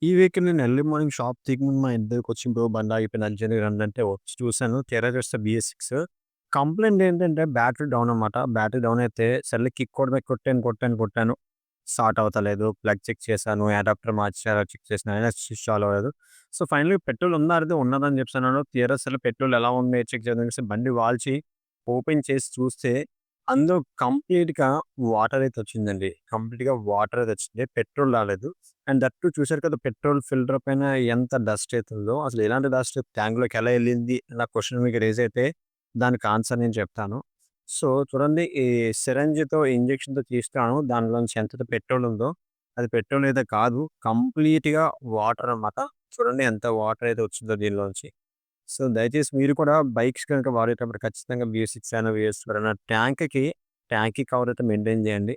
ఈ వెహికల్ నేను early morning shop తీయకముందు మా ఇంటి దగ్గరకొచ్చి బ్రో బండి ఆగిపోయింది అర్జెంట్‌గా రండి అంటే వచ్చి చూసాను. తీరా చూస్తే BS6 కంప్లెయింట్ ఏంటంటే బ్యాటరీ డౌన్ అనమాట. బ్యాటరీ డౌన్ అయితే సర్లే కిక్ కూడా కొట్టాను. స్టార్ట్ అవ్వతలేదు. ప్లగ్ చెక్ చేశాను. అడాప్టర్ మార్చారా చెక్ చేసినా అయినా స్విచ్ ఆన్ అవ్వలేదు. సో, ఫైనల్లీ పెట్రోల్ ఉందా అంటే ఉన్నదని చెప్పేసన్నాను. తీరా అసలు పెట్రోల్ ఎలా ఉంది చెక్ చేద్దామనేసి బండి వాల్చి ఓపెన్ చేసి చూస్తే అందులో కంప్లీట్‌గా వాటర్ అయితే వచ్చిందండి. కంప్లీట్‌గా వాటర్ అయితే వచ్చింది. పెట్రోల్ రాలేదు. అండ్ దట్ టూ చూసారు కదా! పెట్రోల్ ఫిల్టర్ పైన ఎంత డస్ట్ అయితే ఉందో, అసలు ఎలాంటి డస్ట్ ట్యాంక్‌లోకి ఎలా ఎళ్ళింది అన్న క్వెషన్ మీకు రైజ్ అయితే దానికి ఆన్సర్ నేను చెప్తాను. సో, చూడండి ఈ సిరంజ్‌తో ఇంజెక్షన్‌తో తీస్తాను. దానిలోంచి ఎంత పెట్రోల్ ఉందో, అది పెట్రోల్ అయితే కాదు. కంప్లీట్‌గా వాటర్ అన్నమాట. చూడండి ఎంత వాటర్ అయితే వచ్చిందో దీనిలోంచి. సో, దయచేసి మీరు కూడా బైక్స్ కనుక వాడేటప్పుడు ఖచ్చితంగా V6 అయినా, V4 అయినా ట్యాంక్‌కి కవర్ అయితే మెయింటైన్ చేయండి.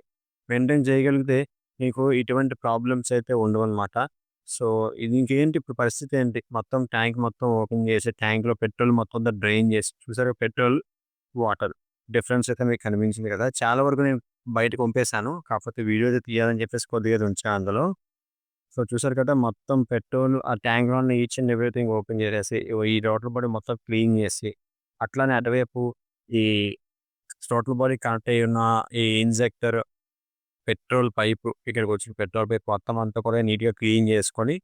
మెయింటైన్ చేయగలిగితే మీకు ఇటువంటి ప్రాబ్లమ్స్ అయితే ఉండవనమాట. సో, ఇది ఇంకేంటి ఇప్పుడు పరిస్థితి ఏంటి? మొత్తం ట్యాంక్ మొత్తం ఓపెన్ చేసి ట్యాంక్‌లో పెట్రోల్ మొత్తం అంతా డ్రైన్ చేసి చూసారా పెట్రోల్, వాటర్ డిఫరెన్స్ అయితే మీకు కనిపించింది కదా! చాలా వరకు నేను బయటకి పంపేసాను. కాకపోతే వీడియో అయితే తీయాలని చెప్పేసి కొద్దిగా అయితే ఉంచా అందులో. సో, చూసారు కదా! మొత్తం పెట్రోల్ ఆ ట్యాంక్‌లో ఉన్న ఈచ్ అండ్ ఎవ్రీథింగ్ ఓపెన్ చేసేసి, ఈ థ్రోటిల్ బాడీ మొత్తం క్లీన్ చేసి, అట్లనే అటువైపు ఈ థ్రోటిల్ బాడీ కనెక్ట్ అయ్యి ఉన్న ఈ ఇంజెక్టర్, పెట్రోల్ పైపు ఇక్కడికొచ్చిన పెట్రోల్ పైప్ మొత్తం అంతా కూడా నీట్‌గా క్లీన్ చేసుకొని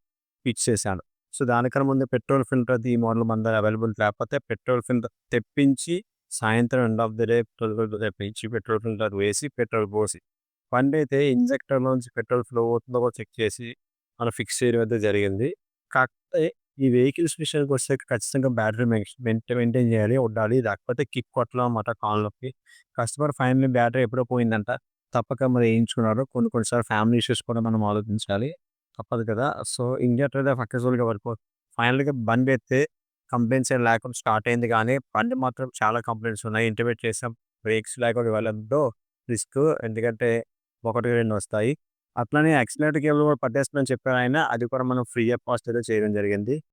ఫిక్స్ చేశాను. సో, దానికన్నా ముందు పెట్రోల్ ఫిల్టర్‌ది ఈ మోడల్ మన దగ్గర అవైలబుల్ లేకపోతే పెట్రోల్ ఫిల్టర్ తెప్పించి సాయంత్రం end of the day petrol filter తెప్పించి పెట్రోల్ ఫిల్టర్ వేసి పెట్రోల్ పోసి బండైతే ఇంజెక్టర్‌లోంచి పెట్రోల్ ఫ్లో అవుతుందో కూడా చెక్ చేసి మనం ఫిక్స్ చేయడం అయితే జరిగింది. కాకపోతే ఈ వెహికల్స్ విషయానికొస్తే ఖచ్చితంగా బ్యాటరీ మెయింటైన్ చేయాలి, ఉండాలి. లేకపోతే కిక్ కొట్టలేమన్నమాట కాళ్ళు నొప్పి. కస్టమర్ ఫైనల్లీ బ్యాటరీ ఎప్పుడో పోయిందంట. తప్పక మరి ఏయించుకున్నారు. కొన్ని కొన్ని సార్లు ఫ్యామిలీ ఇష్యూస్ కూడా మనం ఆలోచించాలి. తప్పదు కదా! సో, ఇండికేటర్ అయితే సక్సెస్‌ఫుల్‌గా వర్క్ ఫైనల్‌గా బండైతే కంప్లెయింట్స్ ఏం లేకుండా స్టార్ట్ అయింది గానీ, బండి మాత్రం చాలా కంప్లెయింట్స్ ఉన్నాయి. ఇంటిమేట్ చేసాం. బ్రేక్స్ లేకుండా వెళ్ళొద్దు రిస్క్. ఎందుకంటే 1, 2 వస్తాయి. అట్లనే యాక్సిలరేటర్ కేబుల్ కూడా పట్టేస్తుందని చెప్పారాయన. అది కూడా మనం ఫ్రీ ఆఫ్ కాస్ట్ అయితే చేయడం జరిగింది.